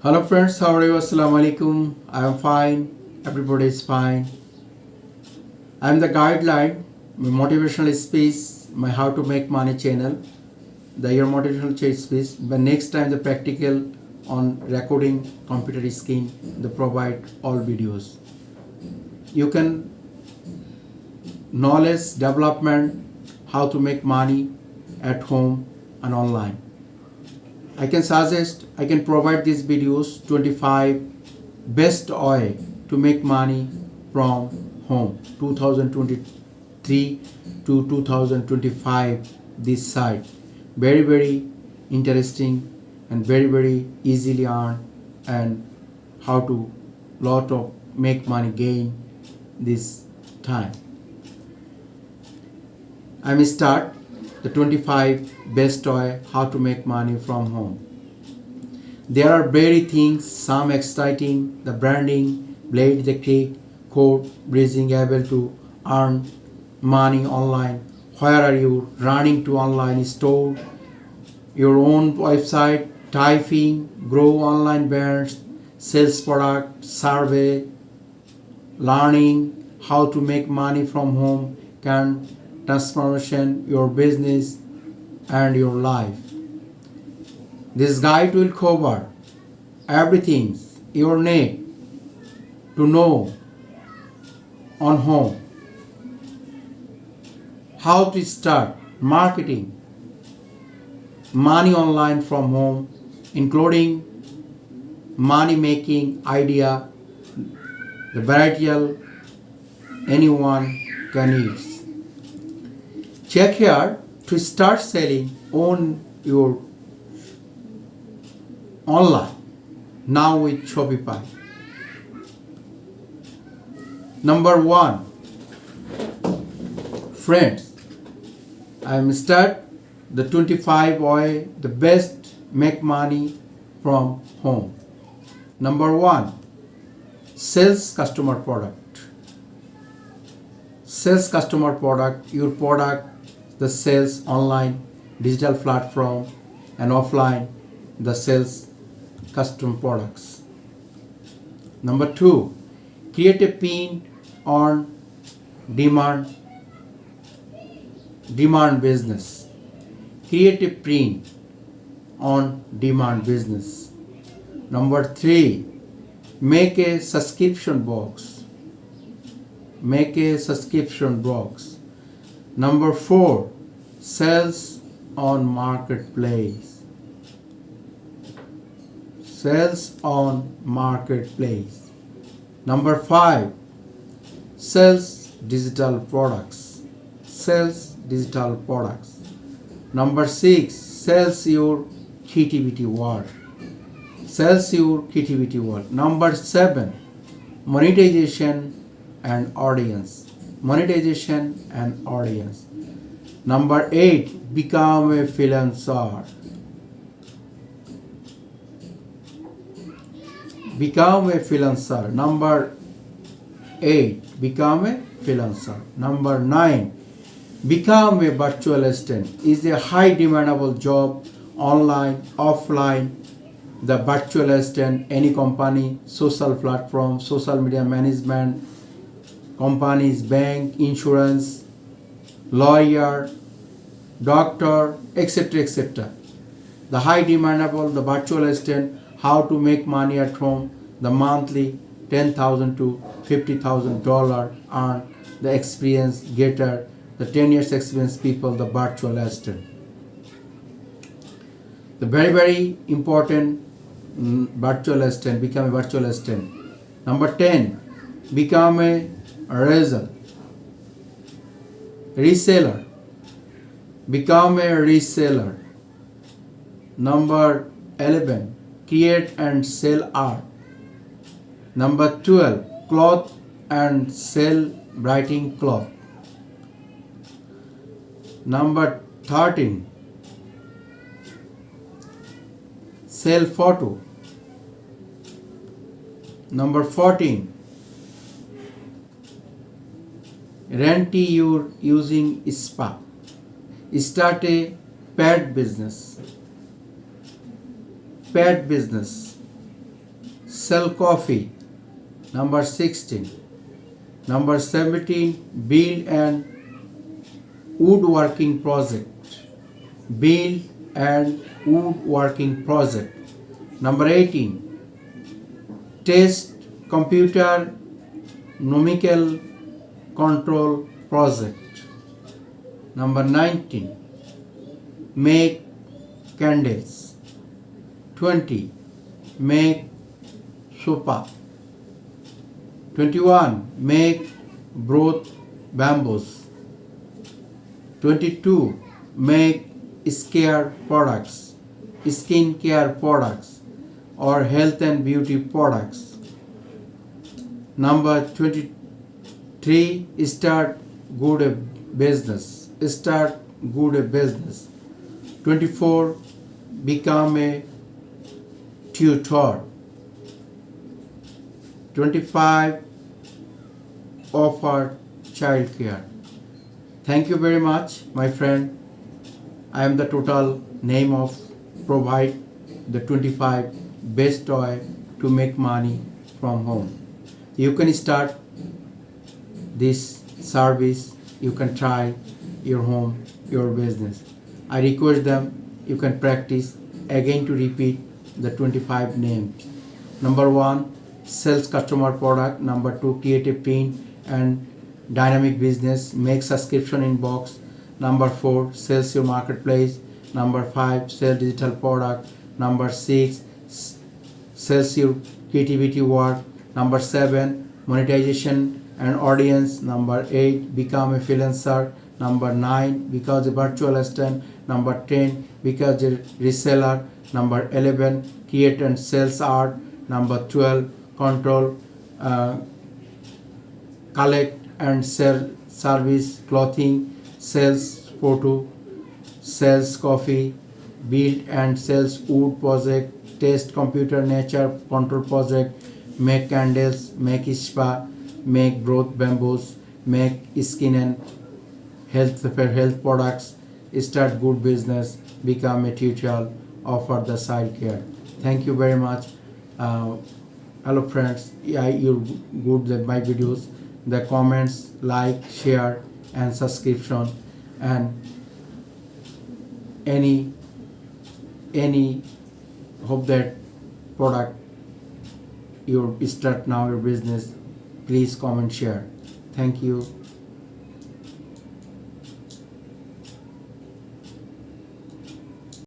Hello friends, how are you? Assalamu alaikum. I am fine. Everybody is fine. I am the guideline, my motivational speech, my how to make money channel, the your motivational speech. But next time the practical on recording computer screen, they provide all videos. You can knowledge development, how to make money at home and online. I can suggest, I can provide these videos 25 best way to make money from home 2023 to 2025 this side. Very interesting and very easily earn and how to lot of make money gain this time. I'm start the 25 best way how to make money from home. There are very things, some exciting, the branding, blade, the click, code, bridging, able to earn money online. Where are you running to online store, your own website, typing, grow online brands, sales product, survey, learning how to make money from home can transformation your business and your life. This guide will cover everything you need to know on home. How to start marketing money online from home, including money making idea, the variety anyone can use. Check here to start selling on your online now with Shopify. Number 1, friends, I am start the 25 way the best make money from home. Number 1, sales customer product. Sales customer product, your product, the sales online, digital platform and offline, the sales custom products. Number 2, create a pin on demand business. Create a print on demand business. Number 3, make a subscription box. Make a subscription box. Number 4, sales on marketplace. Sales on marketplace. Number 5, sells digital products. Sells digital products. Number 6, sells your creativity world. Sells your creativity world. Number 7, monetization and audience. Monetization and audience. Number 8, become a freelancer. Become a freelancer. Number 8, become a freelancer. Number 9, become a virtual assistant. Is a high demandable job online, offline. The virtual assistant, any company, social platform, social media management, companies, bank, insurance, lawyer, doctor, etc. The high demandable, the virtual assistant, how to make money at home, the monthly $10,000 to $50,000 earn, the experience getter, the 10 years experience people, the virtual assistant. The very important virtual assistant, become a virtual assistant. Number 10, become a reseller. Become a reseller. Number 11, create and sell art. Number 12, cloth and sell writing cloth. Number 13, sell photo. Number 14, rent your using spa. Start a pet business. sell coffee. Number 16. Number 17, build an woodworking project. Build and woodworking project. Number 18, test computer numerical control project. Number 19, make candles. 20, make sopa. 21, make broth bamboos. 22, make skincare products or health and beauty products. Number 23, start good business. 24, become a tutor. 25, offer childcare. Thank you very much, my friend. I am the total name of provide the 25 best toy to make money from home. You can start this service. You can try your home, your business. I request them you can practice again to repeat the 25 names. Number 1, sells customer product. Number 2, create a print and dynamic business, make subscription in box. Number 4, sells your marketplace. Number 5, sell digital product. Number 6, sells your creativity work. Number 7, monetization and audience. Number 8, become a freelancer. Number 9, become a virtual assistant. Number 10, become a reseller. Number 11, create and sells art. Number 12, control, collect and sell service, clothing, sells photo, sells coffee, build and sells wood project, test computer nature control project, make candles, make spa, make broth bamboos, make skin and health products, start good business, become a tutor, offer the side care. Thank you very much. Hello friends, you're good at my videos. The comments, like, share and subscription, and any hope that product you start now your business, please comment, share. Thank you.